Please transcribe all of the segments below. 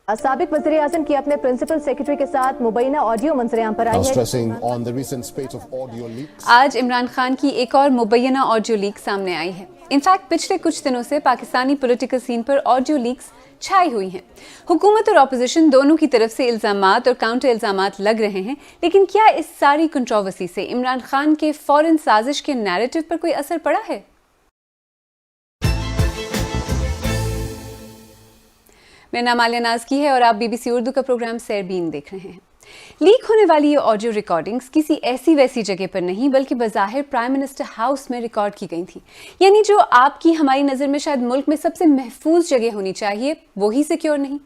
साबिक वज़ीर आज़म की अपने प्रिंसिपल सेक्रेटरी के साथ मुबैना ऑडियो मंजर-ए-आम पर आई है। आज इमरान खान की एक और मुबैना ऑडियो लीक सामने आई है। इनफैक्ट पिछले कुछ दिनों से पाकिस्तानी पॉलिटिकल सीन पर ऑडियो लीक्स छाई हुई हैं। हुकूमत और ऑपोजिशन दोनों की तरफ से इल्जामात और काउंटर इल्जामात लग रहे हैं, लेकिन क्या इस सारी कंट्रोवर्सी से इमरान खान के फौरन साजिश के नैरेटिव पर कोई असर पड़ा है? मेरा नाम आलिया नाज़की है और आप बीबीसी उर्दू का प्रोग्राम सैरबीन देख रहे हैं। लीक होने वाली ये ऑडियो रिकॉर्डिंग्स किसी ऐसी वैसी जगह पर नहीं, बल्कि बज़ाहिर प्राइम मिनिस्टर हाउस में रिकॉर्ड की गई थी। यानी जो आपकी हमारी नज़र में शायद मुल्क में सबसे महफूज जगह होनी चाहिए, वो ही सिक्योर नहीं।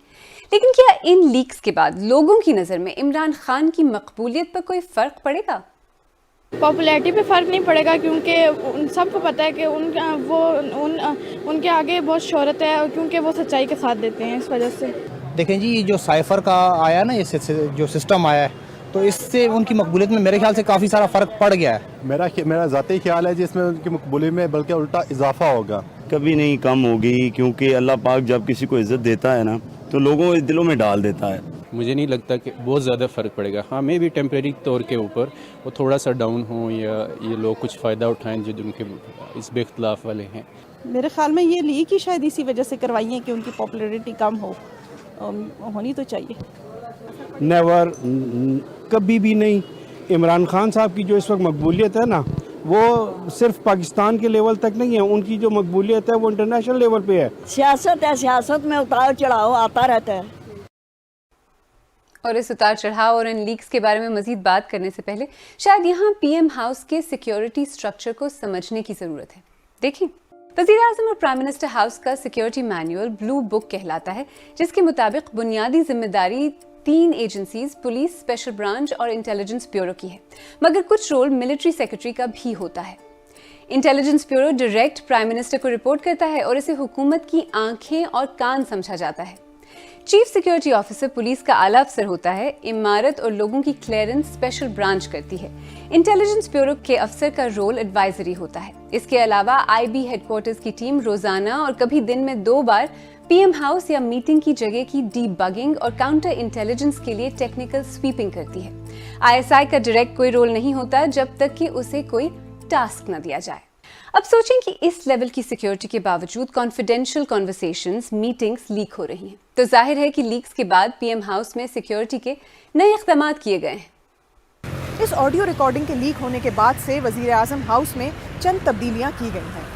लेकिन क्या इन लीक्स के बाद लोगों की नज़र में इमरान खान की मकबूलियत पर कोई फ़र्क पड़ेगा? पॉपुलैरिटी पे फ़र्क नहीं पड़ेगा, क्योंकि सबको पता है कि उनके आगे बहुत शोहरत है, और क्योंकि वो सच्चाई के साथ देते हैं। इस वजह से देखें जी, जो साइफर का आया ना, ये जो सिस्टम आया है, तो इससे उनकी मकबूलियत में मेरे ख्याल से काफ़ी सारा फ़र्क पड़ गया है। मेरा ज़ाती ख्याल है जिसमें उनकी मकबूलियत में बल्कि उल्टा इजाफा होगा, कभी नहीं कम होगी, क्योंकि अल्लाह पाक जब किसी को इज्जत देता है ना, तो लोगों के दिलों में डाल देता है। मुझे नहीं लगता कि बहुत ज़्यादा फ़र्क पड़ेगा। हाँ, मे भी टेम्प्रेरी तौर के ऊपर वो थोड़ा सा डाउन हो, या ये लोग कुछ फ़ायदा उठाएं जो उनके इस बेख्तिलाफ़ वाले हैं। मेरे ख्याल में ये लीक ही शायद इसी वजह से करवाई है कि उनकी पॉपुलैरिटी कम हो, होनी तो चाहिए। नेवर, कभी भी नहीं। इमरान खान साहब की जो इस वक्त मकबूलियत है ना, वो सिर्फ पाकिस्तान के लेवल तक नहीं है, उनकी जो मकबूलियत है वो इंटरनेशनल लेवल पे है। सियासत है, सियासत में उतार चढ़ाव आता रहता है। और इस उतार चढ़ाव और इन लीक्स के बारे में मजीद बात करने से पहले शायद यहाँ पीएम हाउस के सिक्योरिटी स्ट्रक्चर को समझने की जरूरत है। देखिए, वज़ीर आज़म और प्राइम मिनिस्टर हाउस का सिक्योरिटी मैनुअल ब्लू बुक कहलाता है, जिसके मुताबिक बुनियादी जिम्मेदारी 3 एजेंसीज, पुलिस, स्पेशल ब्रांच और इंटेलिजेंस ब्यूरो की है, मगर कुछ रोल मिलिट्री सेक्रेटरी का भी होता है। Intelligence bureau direct prime minister को रिपोर्ट करता है और इसे हुकूमत की आंखें और कान समझा जाता है। चीफ सिक्योरिटी ऑफिसर पुलिस का आला अफसर होता है। इमारत और लोगों की क्लियरेंस स्पेशल ब्रांच करती है। इंटेलिजेंस ब्यूरो के अफसर का रोल एडवाइजरी होता है। इसके अलावा आईबी हेडक्वार्टर्स की टीम रोजाना और कभी दिन में 2 बार पीएम हाउस या मीटिंग की जगह की डीबगिंग और काउंटर इंटेलिजेंस के लिए टेक्निकल स्वीपिंग करती है। आईएसआई का डायरेक्ट कोई रोल नहीं होता जब तक कि उसे कोई टास्क न दिया जाए। अब सोचें कि इस लेवल की सिक्योरिटी के बावजूद कॉन्फिडेंशियल कॉन्वर्सेशंस, मीटिंग्स लीक हो रही हैं, तो जाहिर है कि लीक्स के बाद पीएम हाउस में सिक्योरिटी के नए इक़दाम किए गए हैं। इस ऑडियो रिकॉर्डिंग के लीक होने के बाद से वज़ीर आज़म हाउस में चंद तब्दीलियां की गई हैं।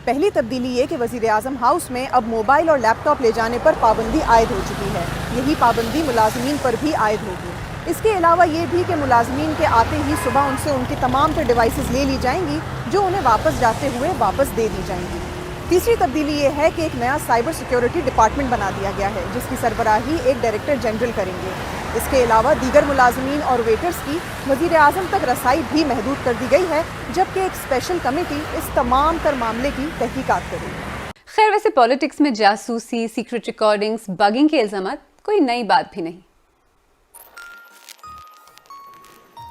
पहली तब्दीली ये कि वज़ीर आज़म हाउस में अब मोबाइल और लैपटॉप ले जाने पर पाबंदी आयद हो चुकी है। यही पाबंदी मुलाजमीन पर भी आयद होगी। इसके अलावा ये भी कि मुलाजमीन के आते ही सुबह उनसे उनकी तमाम तर डिवाइसेस ले ली जाएंगी, जो उन्हें वापस जाते हुए वापस दे दी जाएंगी। तीसरी तब्दीली ये है कि एक नया साइबर सिक्योरिटी डिपार्टमेंट बना दिया गया है, जिसकी सरबराही एक डायरेक्टर जनरल करेंगे। इसके अलावा दीगर मुलाजमीन और वेटर्स की वज़ीर आज़म तक रसाई भी महदूद कर दी गई है, जबकि एक स्पेशल कमेटी इस तमाम तर मामले की तहकीकात करेगी। खैर, वैसे पॉलिटिक्स में जासूसी, सीक्रेट रिकॉर्डिंग्स, बगिंग के इल्जाम कोई नई बात भी नहीं।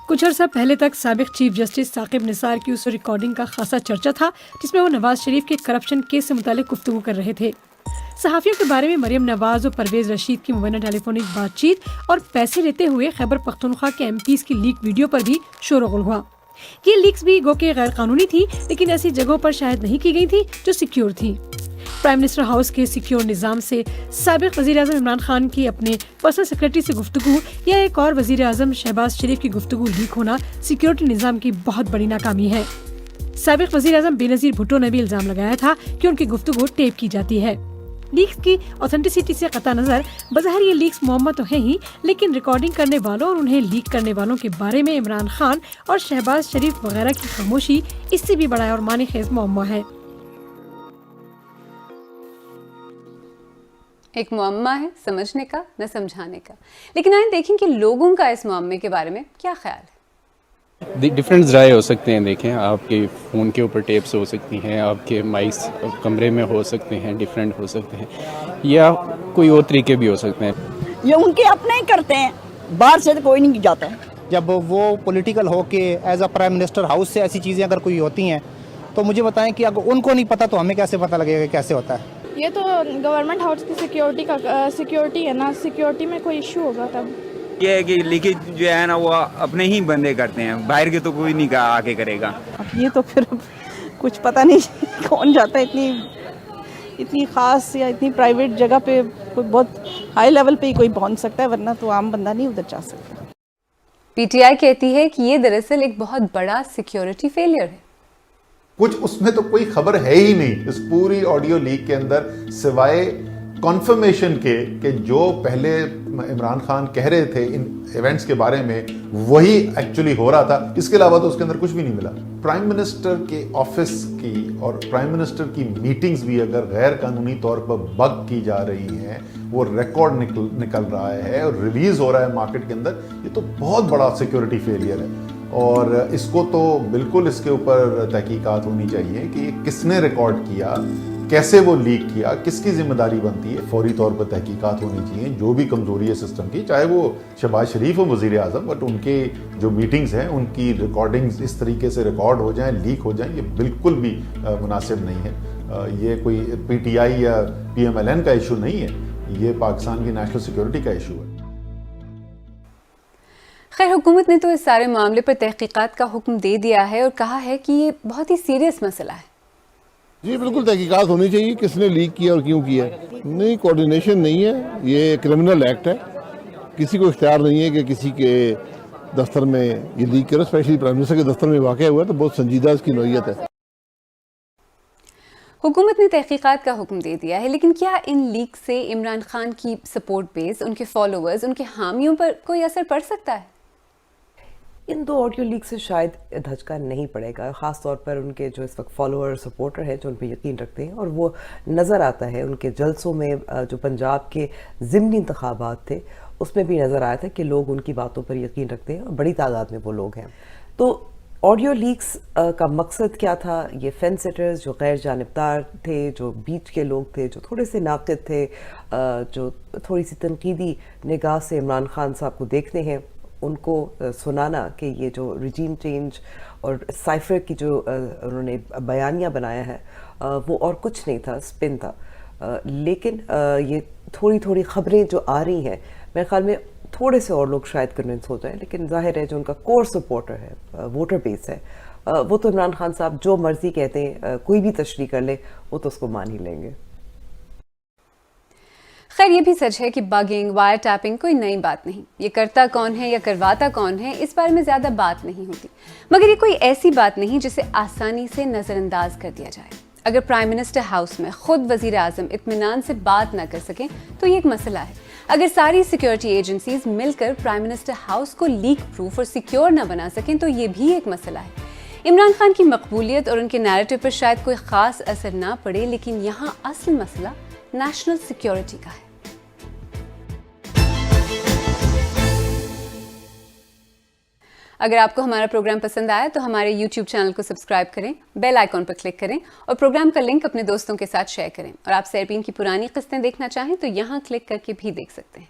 कुछ अर्सा पहले तक साबिक चीफ जस्टिस साकिब निसार की उस रिकॉर्डिंग का खासा चर्चा था, जिसमें वो नवाज शरीफ के करप्शन केस से मुतालिक गुफ्तगू कर रहे थे। सहाफ़ियों के बारे में मरियम नवाज और परवेज रशीद की मुबैना टेलीफोनिक बातचीत और पैसे लेते हुए खैबर पख्तूनख्वा के एमपीज़ की लीक वीडियो पर भी शोरगुल हुआ। ये लीक्स भी गो के गैर कानूनी थी, लेकिन ऐसी जगहों पर शायद नहीं की गई थी जो सिक्योर थी। प्राइम मिनिस्टर हाउस के सिक्योर निज़ाम से साबिक वज़ीर आज़म इमरान खान की अपने पर्सनल सेक्रेटरी से गुफ्तगू या एक और वज़ीर आज़म शहबाज शरीफ की गुफ्तगू लीक होना सिक्योरिटी निज़ाम की बहुत बड़ी नाकामी है। साबिक वज़ीर आज़म बेनज़ीर भुट्टो ने भी इल्ज़ाम लगाया था कि उनकी गुफ्तगू टेप की जाती है। लीक्स की ऑथेंटिसिटी से कता नज़र बज़ाहिर ये लीक्स मुअम्मा तो हैं ही, लेकिन रिकॉर्डिंग करने वालों और उन्हें लीक करने वालों के बारे में इमरान खान और शहबाज शरीफ वगैरह की खामोशी इससे भी बड़ा और मानी खेज मुअम्मा है। एक मुअम्मा है समझने का, न समझाने का। लेकिन आइए देखें कि लोगों का इस मुअम्मे के बारे में क्या ख्याल है। डिफरेंट राय हो सकते हैं। देखें, आपके फ़ोन के ऊपर टेप्स हो सकती हैं, आपके माइक्स कमरे में हो सकते हैं, डिफरेंट हो सकते हैं, या कोई और तरीके भी हो सकते हैं। ये उनके अपने ही करते हैं, बाहर से तो कोई नहीं जाता है। जब वो पॉलिटिकल हो के as a prime minister house से ऐसी चीज़ें अगर कोई होती हैं, तो मुझे बताएं कि अगर उनको नहीं पता तो हमें कैसे पता लगेगा कैसे होता है। ये तो गवर्नमेंट हाउस की सिक्योरिटी है ना, सिक्योरिटी में कोई इशू होगा तब। ये है कि लीकेज जो है ना वो अपने ही बंदे करते हैं, बाहर के तो कोई नहीं आके करेगा। अब ये तो फिर कुछ पता नहीं कौन जाता है इतनी ख़ास या इतनी प्राइवेट जगह पे, कोई बहुत हाई लेवल पे ही कोई पहुंच सकता है, वरना तो आम बंदा नहीं उधर जा सकता। पीटीआई कहती है कि ये दरअसल एक बहुत बड़ा सिक्योरिटी फेलियर है। कुछ उसमें तो कोई खबर है ही नहीं इस पूरी ऑडियो लीक के अंदर, सिवाय कॉन्फर्मेशन के जो पहले इमरान खान कह रहे थे इन इवेंट्स के बारे में वही एक्चुअली हो रहा था। इसके अलावा तो उसके अंदर कुछ भी नहीं मिला। प्राइम मिनिस्टर के ऑफिस की और प्राइम मिनिस्टर की मीटिंग्स भी अगर गैर कानूनी तौर पर बग की जा रही हैं, वो रिकॉर्ड निकल रहा है और रिलीज हो रहा है मार्केट के अंदर, ये तो बहुत बड़ा सिक्योरिटी फेलियर है। और इसको तो बिल्कुल इसके ऊपर तहकीकात होनी चाहिए कि किसने रिकॉर्ड किया, कैसे वो लीक किया, किसकी जिम्मेदारी बनती है। फौरी तौर पर तहकीकात होनी चाहिए। जो भी कमजोरी है सिस्टम की, चाहे वो शहबाज शरीफ हो वजीर आजम, बट उनके जो मीटिंग्स हैं उनकी रिकॉर्डिंग्स इस तरीके से रिकॉर्ड हो जाएं, लीक हो जाएं, ये बिल्कुल भी मुनासिब नहीं है। ये कोई पीटीआई या पीएमएलएन का इशू नहीं है, ये पाकिस्तान की नेशनल सिक्योरिटी का इशू है। खैर, हुकूमत ने तो इस सारे मामले पर तहकीकात का हुक्म दे दिया है और कहा है कि ये बहुत ही सीरियस मसला है। जी बिल्कुल तहकीकात होनी चाहिए, किसने लीक किया और क्यों किया। नहीं, कोऑर्डिनेशन नहीं है, ये क्रिमिनल एक्ट है। किसी को इख्तियार नहीं है कि किसी के दफ्तर में ये लीक करे, स्पेशली प्राइम मिनिस्टर के दफ्तर में वाक़या हुआ तो बहुत संजीदा इसकी नौयत है। हुकूमत ने तहकीकात का हुक्म दे दिया है, लेकिन क्या इन लीक से इमरान खान की सपोर्ट बेस, उनके फॉलोअर्स, उनके हामियों पर कोई असर पड़ सकता है? इन दो ऑडियो लीक से शायद धचका नहीं पड़ेगा, ख़ास तौर पर उनके जो इस वक्त फॉलोअर सपोर्टर हैं जो उन पर यकीन रखते हैं। और वो नज़र आता है उनके जलसों में, जो पंजाब के ज़िमनी इंतखाबात थे उसमें भी नज़र आया था कि लोग उनकी बातों पर यकीन रखते हैं और बड़ी तादाद में वो लोग हैं। तो ऑडियो लीक्स का मकसद क्या था? ये फेंस सिटर्स जो गैर जानिबदार थे, जो बीच के लोग थे, जो थोड़े से नाक़िद थे, जो थोड़ी सी तनकीदी निगाह से इमरान खान साहब को देखते हैं, उनको सुनाना कि ये जो रिजीम चेंज और साइफर की जो उन्होंने बयानिया बनाया है वो और कुछ नहीं था, स्पिन था। लेकिन ये थोड़ी थोड़ी खबरें जो आ रही हैं, मेरे ख्याल में थोड़े से और लोग शायद कन्विंस हो जाएं, लेकिन जाहिर है जो उनका कोर सपोर्टर है, वोटर बेस है, वो तो इमरान खान साहब जो मर्जी कहते हैं, कोई भी तशरीह कर ले वो तो उसको मान ही लेंगे। खैर, ये भी सच है कि बगिंग, वायर टैपिंग कोई नई बात नहीं। ये करता कौन है या करवाता कौन है, इस बारे में ज़्यादा बात नहीं होती। मगर ये कोई ऐसी बात नहीं जिसे आसानी से नज़रअंदाज कर दिया जाए। अगर प्राइम मिनिस्टर हाउस में खुद वज़ीर आज़म इत्मीनान से बात ना कर सकें तो ये एक मसला है। अगर सारी सिक्योरिटी एजेंसीज मिलकर प्राइम मिनिस्टर हाउस को लीक प्रूफ और सिक्योर ना बना सकें तो ये भी एक मसला है। इमरान खान की मकबूलियत और उनके नैरेटिव पर शायद कोई ख़ास असर ना पड़े, लेकिन यहाँ असल मसला नेशनल सिक्योरिटी का है। अगर आपको हमारा प्रोग्राम पसंद आया तो हमारे YouTube चैनल को सब्सक्राइब करें, बेल आइकॉन पर क्लिक करें और प्रोग्राम का लिंक अपने दोस्तों के साथ शेयर करें। और आप सेरबीन की पुरानी किस्तें देखना चाहें तो यहाँ क्लिक करके भी देख सकते हैं।